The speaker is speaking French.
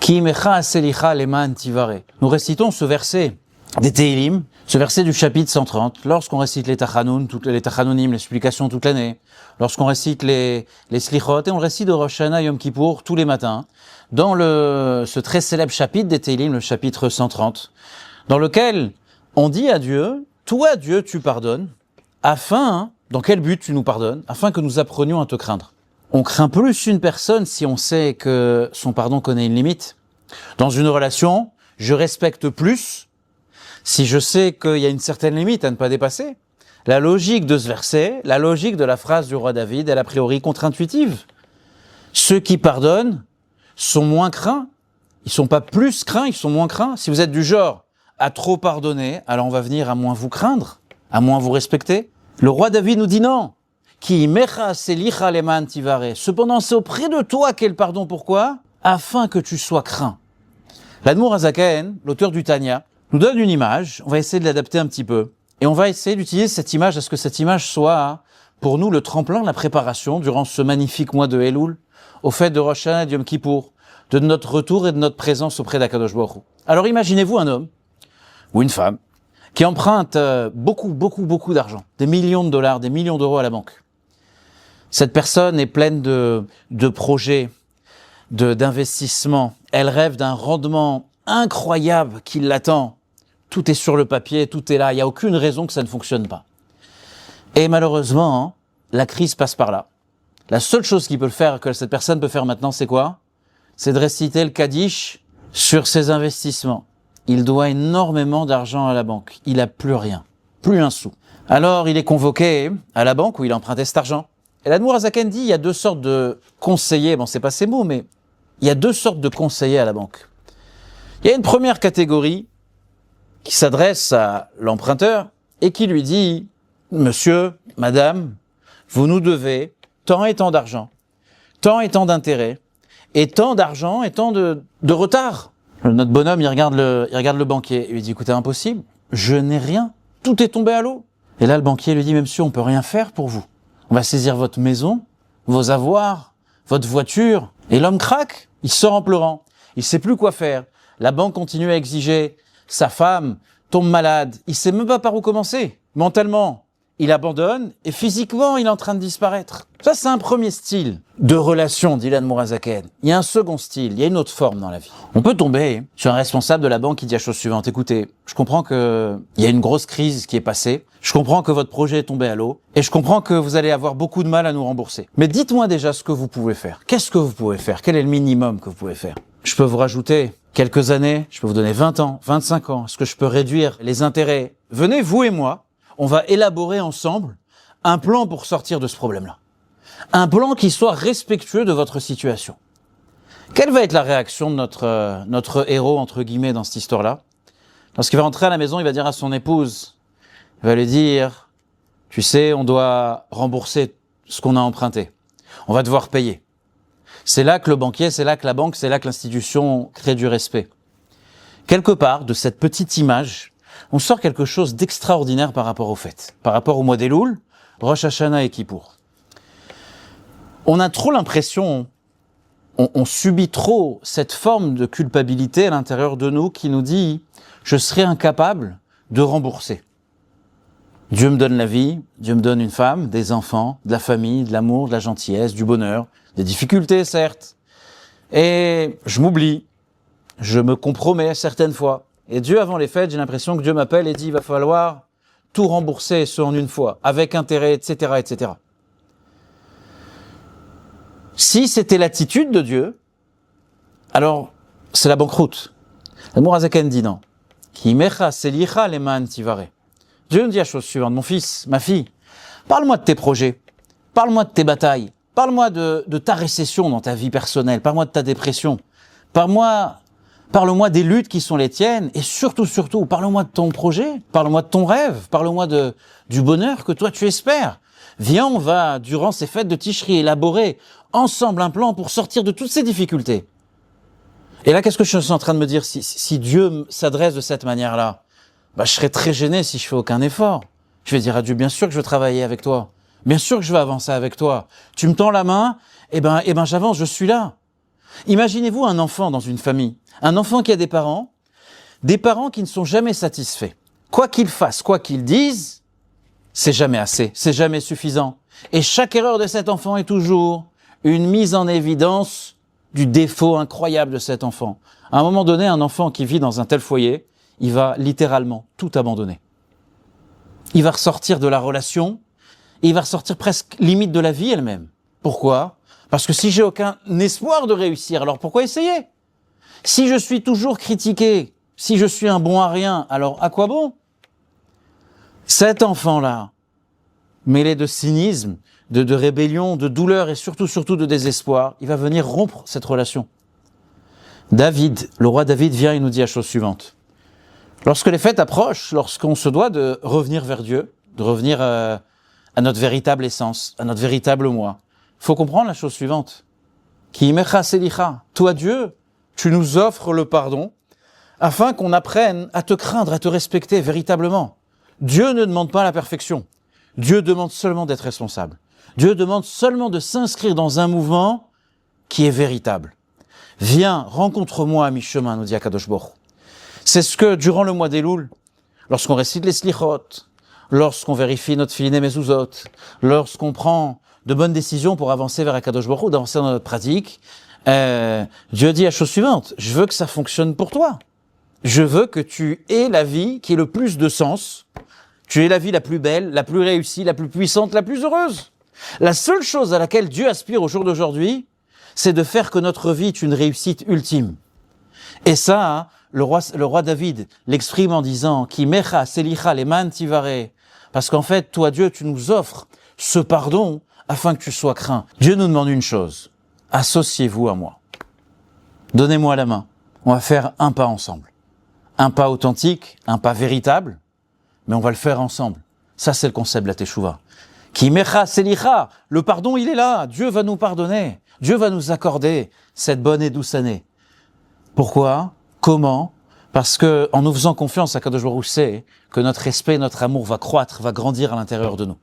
Ki mecha selicha leman tivare. Nous récitons ce verset des Tehillim, ce verset du chapitre 130, lorsqu'on récite les Tachanoun, les Tachanonim, les supplications toute l'année, lorsqu'on récite les Slichot, et on récite de Rosh Hashanah Yom Kippour tous les matins, dans ce très célèbre chapitre des Tehillim, le chapitre 130, dans lequel on dit à Dieu, toi Dieu tu pardonnes, dans quel but tu nous pardonnes? Afin que nous apprenions à te craindre. On craint plus une personne si on sait que son pardon connaît une limite. Dans une relation, je respecte plus si je sais qu'il y a une certaine limite à ne pas dépasser. La logique de ce verset, la logique de la phrase du roi David, elle est a priori contre-intuitive. Ceux qui pardonnent sont moins craints. Ils sont pas plus craints, ils sont moins craints. Si vous êtes du genre à trop pardonner, alors on va venir à moins vous craindre, à moins vous respecter. Le roi David nous dit non. Ki mecha selicha leman tivare. Cependant, c'est auprès de toi qu'est le pardon. Pourquoi? Afin que tu sois craint. L'Admour Hazaken, l'auteur du Tanya, nous donne une image, on va essayer de l'adapter un petit peu, et on va essayer d'utiliser cette image à ce que cette image soit, pour nous, le tremplin de la préparation durant ce magnifique mois de Elul, au fait de Rosh Hashanah et de Yom Kippour, de notre retour et de notre présence auprès d'Akadosh Baruch Hu. Alors imaginez-vous un homme, ou une femme, qui emprunte beaucoup d'argent, des millions de dollars, des millions d'euros à la banque. Cette personne est pleine de projets, d'investissements, elle rêve d'un rendement incroyable qui l'attend. Tout est sur le papier, tout est là, il n'y a aucune raison que ça ne fonctionne pas. Et malheureusement, la crise passe par là. La seule chose que cette personne peut faire maintenant, c'est quoi? C'est de réciter le Kaddish sur ses investissements. Il doit énormément d'argent à la banque. Il n'a plus rien, plus un sou. Alors, il est convoqué à la banque où il empruntait cet argent. Et l'Admour Hazaken dit, il y a deux sortes de conseillers, bon, c'est pas ces mots, mais il y a deux sortes de conseillers à la banque. Il y a une première catégorie qui s'adresse à l'emprunteur et qui lui dit « Monsieur, madame, vous nous devez tant et tant d'argent, tant et tant d'intérêts, et tant d'argent et tant de retard. » Notre bonhomme, il regarde le banquier. Il lui dit « Écoutez, impossible, je n'ai rien, tout est tombé à l'eau. » Et là, le banquier lui dit « Mais monsieur, on peut rien faire pour vous. On va saisir votre maison, vos avoirs, votre voiture. » Et l'homme craque, il sort en pleurant. Il sait plus quoi faire. La banque continue à exiger. Sa femme tombe malade. Il sait même pas par où commencer. Mentalement, il abandonne et physiquement, il est en train de disparaître. Ça, c'est un premier style de relation, dit l'Admour Hazaken. Il y a un second style, il y a une autre forme dans la vie. On peut tomber sur un responsable de la banque qui dit la chose suivante. Écoutez, je comprends qu'il y a une grosse crise qui est passée. Je comprends que votre projet est tombé à l'eau. Et je comprends que vous allez avoir beaucoup de mal à nous rembourser. Mais dites-moi déjà ce que vous pouvez faire. Qu'est-ce que vous pouvez faire? Quel est le minimum que vous pouvez faire? Je peux vous rajouter quelques années, je peux vous donner 20 ans, 25 ans. Est-ce que je peux réduire les intérêts? Venez, vous et moi, on va élaborer ensemble un plan pour sortir de ce problème-là. Un plan qui soit respectueux de votre situation. Quelle va être la réaction de notre héros, entre guillemets, dans cette histoire-là? Lorsqu'il va rentrer à la maison, il va dire à son épouse, il va lui dire, tu sais, on doit rembourser ce qu'on a emprunté. On va devoir payer. C'est là que le banquier, c'est là que la banque, c'est là que l'institution crée du respect. Quelque part, de cette petite image, on sort quelque chose d'extraordinaire par rapport aux fêtes, par rapport au mois d'Elul, Rosh Hashanah et Kippour. On a trop l'impression, on subit trop cette forme de culpabilité à l'intérieur de nous qui nous dit « je serai incapable de rembourser ». Dieu me donne la vie, Dieu me donne une femme, des enfants, de la famille, de l'amour, de la gentillesse, du bonheur, des difficultés certes. Et je m'oublie, je me compromets certaines fois. Et Dieu, avant les fêtes, j'ai l'impression que Dieu m'appelle et dit il va falloir tout rembourser, ce en une fois, avec intérêt, etc., etc. Si c'était l'attitude de Dieu, alors c'est la banqueroute. L'Admour Hazaken dit non. Ki mecha selicha leman tivare. Dieu nous dit la chose suivante, mon fils, ma fille, parle-moi de tes projets, parle-moi de tes batailles, parle-moi de ta récession dans ta vie personnelle, parle-moi de ta dépression, parle-moi des luttes qui sont les tiennes, et surtout, parle-moi de ton projet, parle-moi de ton rêve, parle-moi du bonheur que toi tu espères. Viens, on va, durant ces fêtes de Tishri, élaborer ensemble un plan pour sortir de toutes ces difficultés. Et là, qu'est-ce que je suis en train de me dire? Si Dieu s'adresse de cette manière-là, je serais très gêné si je fais aucun effort. Je vais dire à Dieu, bien sûr que je veux travailler avec toi. Bien sûr que je veux avancer avec toi. Tu me tends la main, eh ben, j'avance, je suis là. Imaginez-vous un enfant dans une famille, un enfant qui a des parents qui ne sont jamais satisfaits. Quoi qu'ils fassent, quoi qu'ils disent, c'est jamais assez, c'est jamais suffisant. Et chaque erreur de cet enfant est toujours une mise en évidence du défaut incroyable de cet enfant. À un moment donné, un enfant qui vit dans un tel foyer, il va littéralement tout abandonner. Il va ressortir de la relation, et il va ressortir presque limite de la vie elle-même. Pourquoi ? Parce que si j'ai aucun espoir de réussir, alors pourquoi essayer ? Si je suis toujours critiqué, si je suis un bon à rien, alors à quoi bon ? Cet enfant-là, mêlé de cynisme, de rébellion, de douleur et surtout de désespoir, il va venir rompre cette relation. David, le roi David vient et nous dit la chose suivante. Lorsque les fêtes approchent, lorsqu'on se doit de revenir vers Dieu, de revenir à notre véritable essence, à notre véritable moi, il faut comprendre la chose suivante. Ki mecha selicha, toi Dieu, tu nous offres le pardon afin qu'on apprenne à te craindre, à te respecter véritablement. Dieu ne demande pas la perfection. Dieu demande seulement d'être responsable. Dieu demande seulement de s'inscrire dans un mouvement qui est véritable. Viens, rencontre-moi à mi-chemin, nous dit Akadosh Baruch Hu. C'est ce que, durant le mois d'Elul, lorsqu'on récite les slichot, lorsqu'on vérifie notre filine mezuzot, lorsqu'on prend de bonnes décisions pour avancer vers Akadosh Baruch Hu, d'avancer dans notre pratique, Dieu dit la chose suivante, je veux que ça fonctionne pour toi. Je veux que tu aies la vie qui ait le plus de sens, tu aies la vie la plus belle, la plus réussie, la plus puissante, la plus heureuse. La seule chose à laquelle Dieu aspire au jour d'aujourd'hui, c'est de faire que notre vie est une réussite ultime. Et ça, le roi David l'exprime en disant « Ki mecha selicha leman tivare » parce qu'en fait, toi Dieu, tu nous offres ce pardon afin que tu sois craint. Dieu nous demande une chose, associez-vous à moi. Donnez-moi la main, on va faire un pas ensemble. Un pas authentique, un pas véritable, mais on va le faire ensemble. Ça, c'est le concept de la Teshuvah. Ki mecha selicha, le pardon, il est là. Dieu va nous pardonner. Dieu va nous accorder cette bonne et douce année. Pourquoi ? Comment ? Parce que, en nous faisant confiance à Kadosh Baruch Hu, c'est que notre respect, notre amour va croître, va grandir à l'intérieur de nous.